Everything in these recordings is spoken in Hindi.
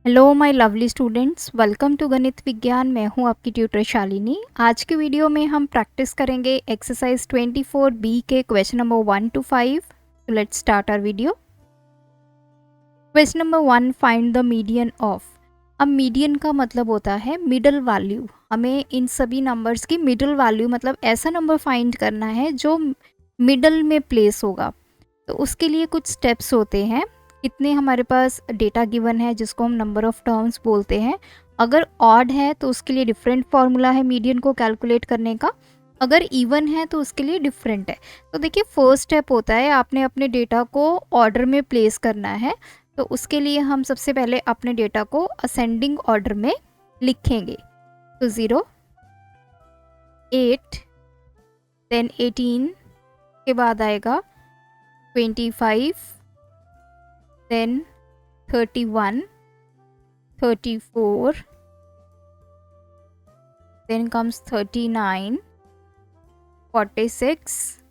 Hello my lovely students, welcome to Ganit Vigyan. मैं हूं आपकी ट्यूटर शालिनी। आज के वीडियो में हम प्रैक्टिस करेंगे एक्सरसाइज 24 बी के क्वेश्चन नंबर 1 to 5। तो let's start our video. Question number 1, find the median of. अब मीडियन का मतलब होता है मिडल वैल्यू। हमें इन सभी नंबर्स की मिडल वैल्यू मतलब ऐसा नंबर फाइंड करना है जो मिडल में प्लेस होगा। तो उसके लिए कुछ स्टेप्स होते हैं। कितने हमारे पास डेटा गिवन है जिसको हम नंबर ऑफ टर्म्स बोलते हैं। अगर ऑड है तो उसके लिए डिफरेंट फॉर्मूला है मीडियन को कैलकुलेट करने का। अगर इवन है तो उसके लिए डिफरेंट है। तो देखिए, फर्स्ट स्टेप होता है आपने अपने डेटा को ऑर्डर में प्लेस करना है। तो उसके लिए हम सबसे पहले अपने डेटा को असेंडिंग ऑर्डर में लिखेंगे। तो 0, 8, देन 18 के बाद आएगा 25, then 31, 34, then comes 39, 46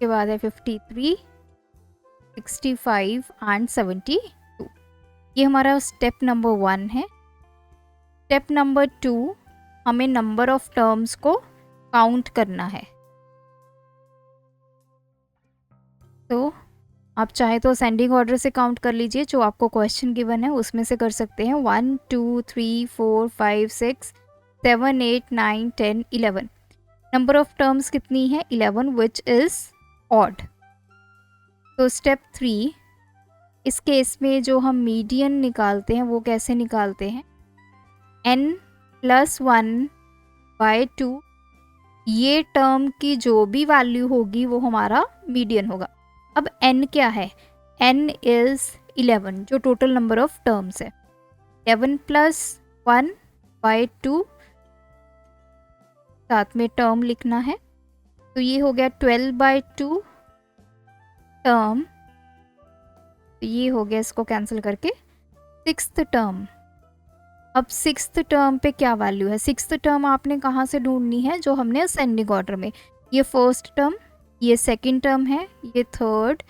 के बाद है 53, 65 एंड 72। ये हमारा स्टेप नंबर 1 है। स्टेप नंबर 2, हमें नंबर ऑफ टर्म्स को काउंट करना है। तो आप चाहे तो असेंडिंग ऑर्डर से काउंट कर लीजिए, जो आपको क्वेश्चन गिवन है उसमें से कर सकते हैं। 1 2 3 4 5 6 7 8 9 10 11। नंबर ऑफ टर्म्स कितनी है? 11, विच इज ऑड। तो स्टेप 3, इस केस में जो हम मीडियन निकालते हैं वो कैसे निकालते हैं? n+1/2, ये टर्म की जो भी वैल्यू होगी वो हमारा मीडियन होगा। अब n क्या है? n इज 11, जो टोटल नंबर ऑफ टर्म्स है। 11+1/2, साथ में टर्म लिखना है। तो ये हो गया 12/2 टर्म। तो ये हो गया, इसको कैंसिल करके 6th टर्म। अब 6th टर्म पे क्या वैल्यू है? 6th टर्म आपने कहाँ से ढूंढनी है? जो हमने असेंडिंग ऑर्डर में, ये फर्स्ट टर्म, ये सेकंड टर्म है, ये थर्ड,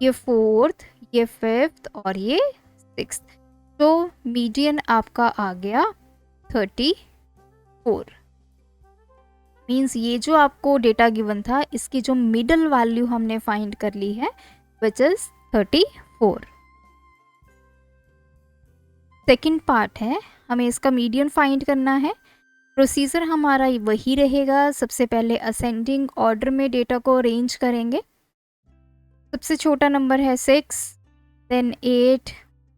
ये फोर्थ, ये फिफ्थ और ये सिक्स्थ। तो मीडियन आपका आ गया 34। मीन्स ये जो आपको डेटा गिवन था इसकी जो मिडल वैल्यू हमने फाइंड कर ली है, विच इज 34। सेकेंड पार्ट है, हमें इसका मीडियन फाइंड करना है। प्रोसीजर हमारा वही रहेगा। सबसे पहले असेंडिंग ऑर्डर में डेटा को अरेंज करेंगे। सबसे छोटा नंबर है 6, देन 8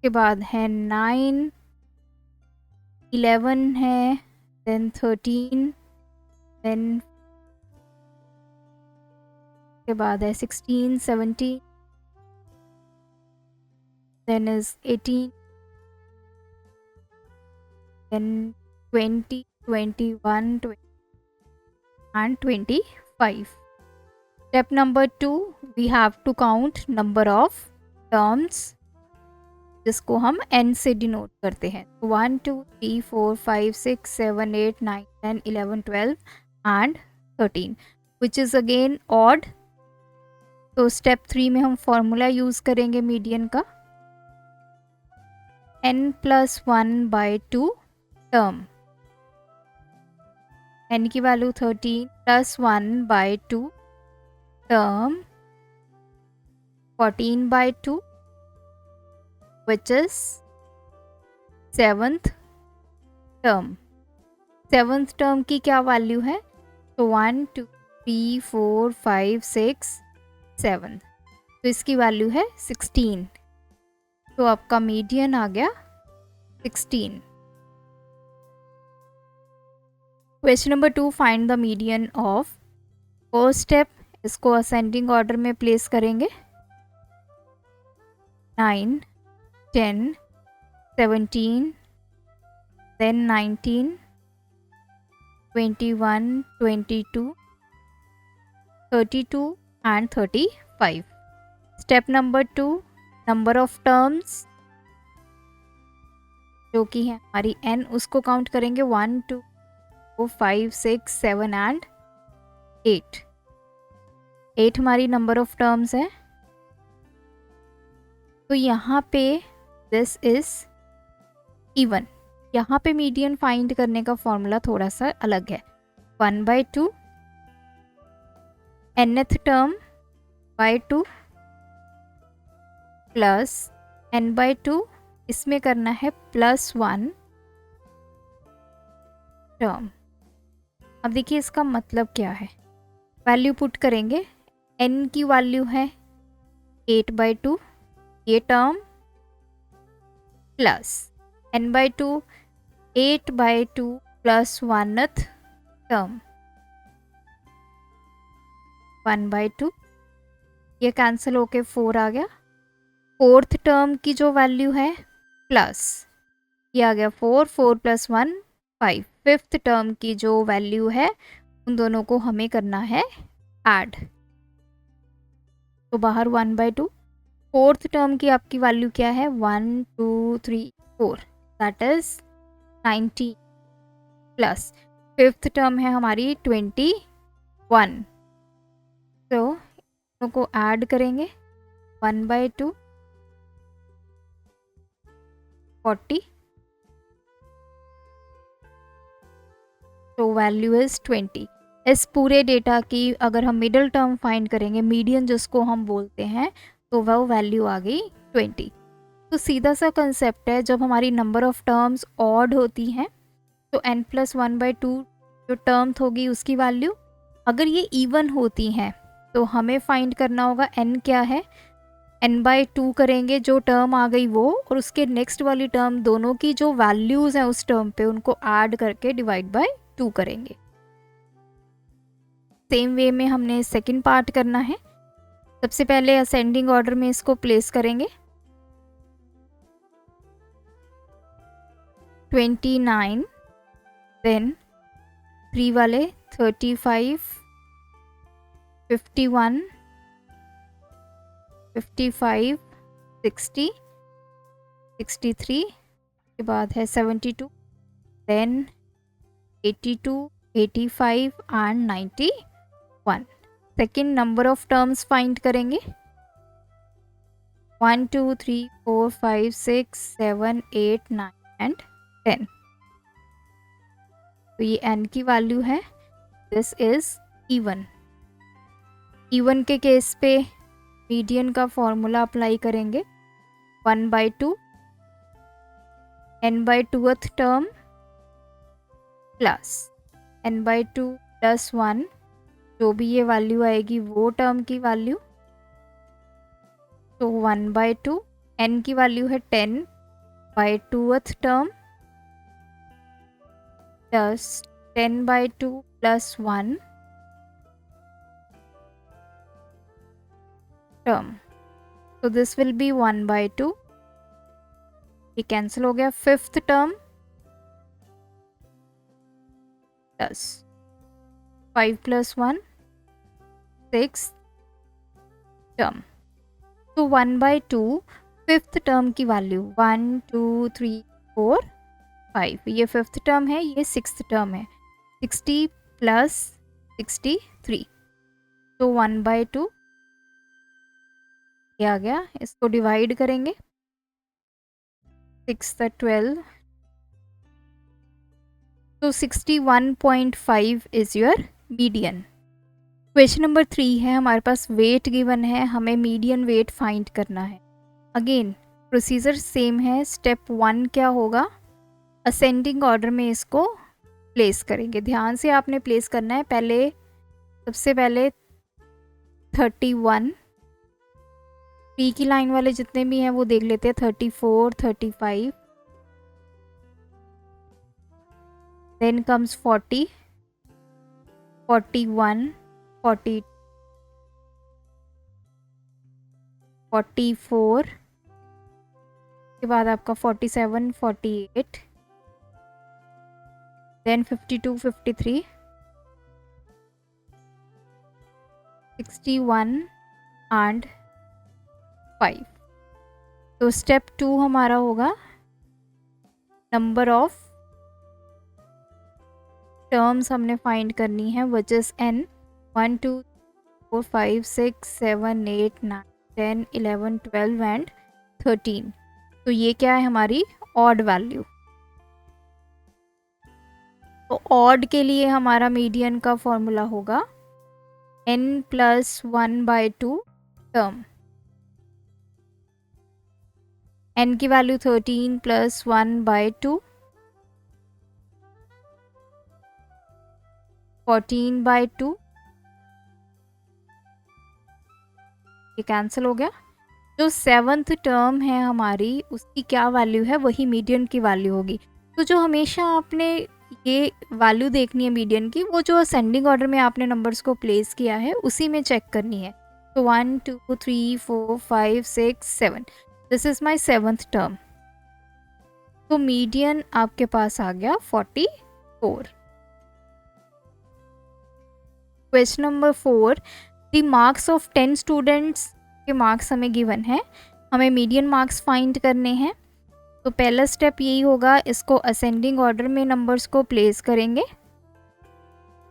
के बाद है 9, 11 है, देन 13, देन के बाद है 16, 17, then is 18, then 20, 21, 20 and 25. Step number 2, we have to count number of terms, जिसको हम n से डिनोट करते हैं। 1 2 3 4 5 6 7 8 9 10 11 12 and 13, which is again odd। तो स्टेप 3 में हम फॉर्मूला यूज करेंगे मीडियन का। n+1/2 टर्म, n की value 13 +1/2 term 14/2, which is 7th term. 7th term की क्या वैल्यू है? तो 1 2 3 4 5 6 7, तो इसकी वैल्यू है 16। तो आपका मीडियन आ गया 16। Question number 2, find the median of. First step, इसको असेंडिंग ऑर्डर में प्लेस करेंगे। 9, 10, 17, then 19, 21, 22, 32 and 35। Step number 2, number of terms जो कि है हमारी n, उसको काउंट करेंगे। 1 2 5 6 7 एंड 8। 8 हमारी नंबर ऑफ टर्म्स है। तो यहाँ पे दिस इज इवन। यहाँ पे मीडियन फाइंड करने का फॉर्मूला थोड़ा सा अलग है, 1/2 nth term by 2 plus n/2, इसमें करना है +1 टर्म। अब देखिए इसका मतलब क्या है, वैल्यू पुट करेंगे, n की वैल्यू है 8/2 ये term, plus n/2 8/2 plus 1th term 1/2, ये कैंसिल होके 4 आ गया। 4th टर्म की जो वैल्यू है प्लस ये आ गया 4, 4 + 1 5। 5th टर्म की जो वैल्यू है उन दोनों को हमें करना है ऐड, तो बाहर 1/2। 4th टर्म की आपकी वैल्यू क्या है, 1 2 3 4, that is 90 plus 5th term है हमारी 21, तो दोनों को ऐड करेंगे 1/2 40, तो वैल्यू इज 20। इस पूरे डेटा की अगर हम मिडिल टर्म फाइंड करेंगे, मीडियन जिसको हम बोलते हैं, तो वह वैल्यू आ गई 20। तो सीधा सा कंसेप्ट है, जब हमारी नंबर ऑफ टर्म्स ऑड होती हैं तो n+1/2 जो टर्म्स होगी उसकी वैल्यू, अगर ये इवन होती हैं तो हमें फाइंड करना होगा n क्या है, n/2 करेंगे जो टर्म आ गई वो, और उसके नेक्स्ट वाली टर्म, दोनों की जो वैल्यूज़ हैं उस टर्म पे उनको ऐड करके डिवाइड बाय 2 करेंगे। सेम वे में हमने सेकंड पार्ट करना है। सबसे पहले असेंडिंग ऑर्डर में इसको प्लेस करेंगे, 29, देन 3 वाले 35, 51, 55, 60, 63 के बाद है 72, then 82, 85 and 91। Second number of terms find करेंगे, 1 2 3 4 5 6 7 8 9 एंड 10। तो ये n की वैल्यू है, दिस इज इवन। इवन के केस पे मीडियन का फॉर्मूला अप्लाई करेंगे, 1/2 n/2th term plus n/2 plus 1, जो भी ये वैल्यू आएगी वो टर्म की वैल्यू, तो 1/2, n की वैल्यू है 10/2th term plus 10/2 plus 1 term, तो दिस विल बी 1/2, ये कैंसिल हो गया। 5th टर्म प्लस 5 + 1 6 टर्म, तो 1/2 5th टर्म की वैल्यू 1 2 3 4 5, ये 5th टर्म है, ये 6th टर्म है, 60 प्लस 63, तो 1/2 ये आ गया। इसको डिवाइड करेंगे, 6 × 12, तो 61.5 is your median. Question number 3 है, हमारे पास वेट गिवन है, हमें मीडियन वेट फाइंड करना है। अगेन प्रोसीजर सेम है। स्टेप 1 क्या होगा, असेंडिंग ऑर्डर में इसको प्लेस करेंगे। ध्यान से आपने प्लेस करना है। पहले सबसे पहले 31, 3 की लाइन वाले जितने भी हैं वो देख लेते हैं, 34, 35, देन कम्स 40, 41, 40, 44 के बाद आपका 47, 48, देन 52, 53, 61 एंड 5। तो स्टेप 2 हमारा होगा नंबर ऑफ टर्म्स हमने फाइंड करनी है, विच इज n, 1 2 4 5 6 7 8 9 10 11 12 एंड 13। तो ये क्या है हमारी ऑड वैल्यू। तो ऑड के लिए हमारा मीडियन का फॉर्मूला होगा n+1/2 टर्म। n की वैल्यू 13 + 1/2 14/2, ये कैंसिल हो गया। जो 7th टर्म है हमारी उसकी क्या वैल्यू है, वही मीडियन की वैल्यू होगी। तो जो हमेशा आपने ये वैल्यू देखनी है मीडियन की, वो जो असेंडिंग ऑर्डर में आपने नंबर्स को प्लेस किया है उसी में चेक करनी है। तो 1 2 3 4 5 6 7, this is my 7th term. तो मीडियन आपके पास आ गया 44। Question number 4, the marks of 10 students के मार्क्स हमें गिवन है, हमें मीडियन मार्क्स फाइंड करने हैं। तो पहला स्टेप यही होगा, इसको असेंडिंग ऑर्डर में नंबर्स को प्लेस करेंगे।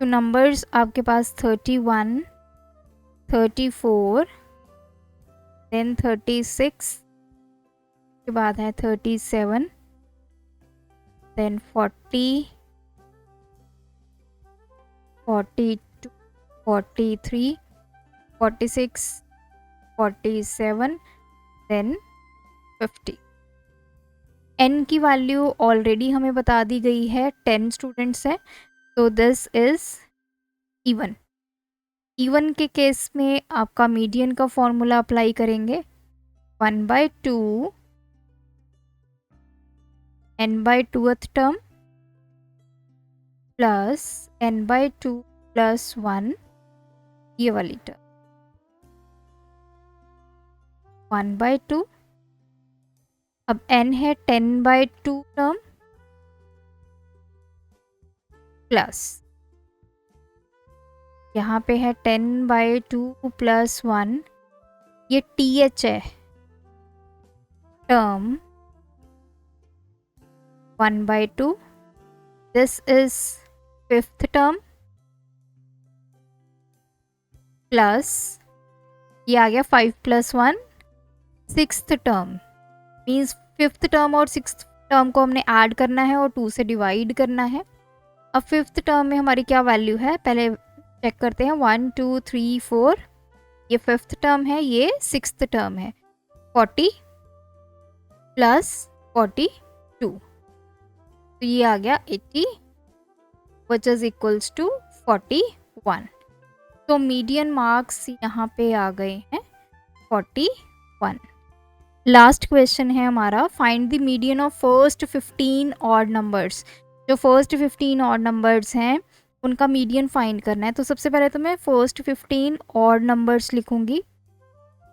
तो नंबर्स आपके पास 31, 34, देन 36, के बाद है 37, देन 40, 42, 43, 46, 47, देन 50। n की वैल्यू ऑलरेडी हमें बता दी गई है, 10 स्टूडेंट्स है, तो दिस इज इवन। इवन के केस में आपका मीडियन का फॉर्मूला अप्लाई करेंगे, 1/2 n/2th टर्म प्लस n/2 + 1 ये वाली टर्म, 1/2। अब n है 10/2 टर्म प्लस यहाँ पे है 10/2 + 1, ये th है term 1/2, this is 5th term plus ये आ गया 5 + 1 6th term. Means 5th term और 6th टर्म को हमने ऐड करना है और 2 से डिवाइड करना है। अब 5th टर्म में हमारी क्या वैल्यू है, पहले चेक करते हैं। 1 2 3 4, ये 5th टर्म है, ये 6th टर्म है। 40 + 42, तो ये आ गया 80 विच इज इक्वल्स टू 41। तो मीडियन मार्क्स यहाँ पे आ गए हैं 41। लास्ट क्वेश्चन है हमारा, find the median of first 15 odd numbers. जो फर्स्ट 15 ऑड नंबर्स हैं उनका मीडियन फाइंड करना है। तो सबसे पहले तो मैं फर्स्ट 15 ऑड नंबर्स लिखूंगी,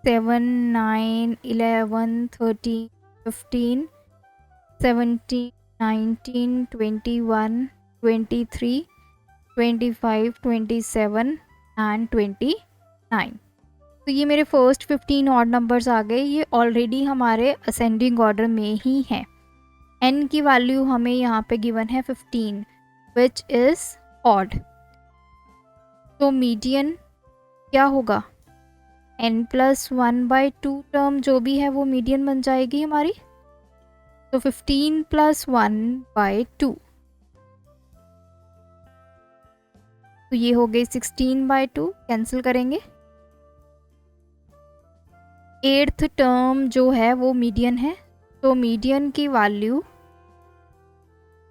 7 9 11 13 15 17 19 21 23 25 27 एंड 29। तो ये मेरे फर्स्ट 15 ऑड नंबर्स आ गए, ये ऑलरेडी हमारे असेंडिंग ऑर्डर में ही हैं। n की वैल्यू हमें यहाँ पे गिवन है 15 विच इज ऑड। तो मीडियन क्या होगा, n + 1/2 टर्म जो भी है वो मीडियन बन जाएगी हमारी। तो 15 + 1/2, तो ये हो गई 16/2, कैंसिल करेंगे। 8th टर्म जो है वो मीडियन है, तो मीडियन की वैल्यू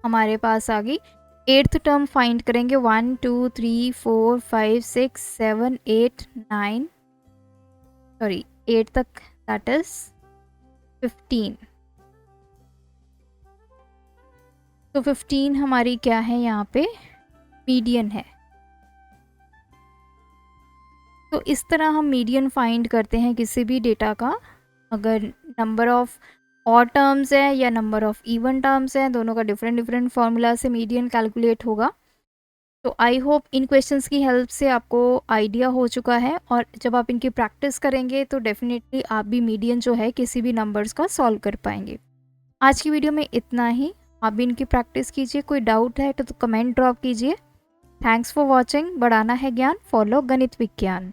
हमारे पास आ गई। 8th टर्म फाइंड करेंगे, 1 2 3 4 5 6 7 8 9, सॉरी 8 तक, दैट इज 15। तो 15 हमारी क्या है यहाँ पे, मीडियन है। तो इस तरह हम मीडियन फाइंड करते हैं किसी भी डेटा का। अगर नंबर ऑफ ऑड टर्म्स है या नंबर ऑफ इवन टर्म्स हैं, दोनों का डिफरेंट फार्मूला से मीडियन कैलकुलेट होगा। तो आई होप इन क्वेश्चंस की हेल्प से आपको आइडिया हो चुका है, और जब आप इनकी प्रैक्टिस करेंगे तो डेफिनेटली आप भी मीडियन जो है किसी भी नंबर्स का सॉल्व कर पाएंगे। आज की वीडियो में इतना ही, आप भी इनकी प्रैक्टिस कीजिए। कोई डाउट है तो कमेंट ड्रॉप कीजिए। Thanks for watching. बढ़ाना है ज्ञान, फॉलो गणित विज्ञान।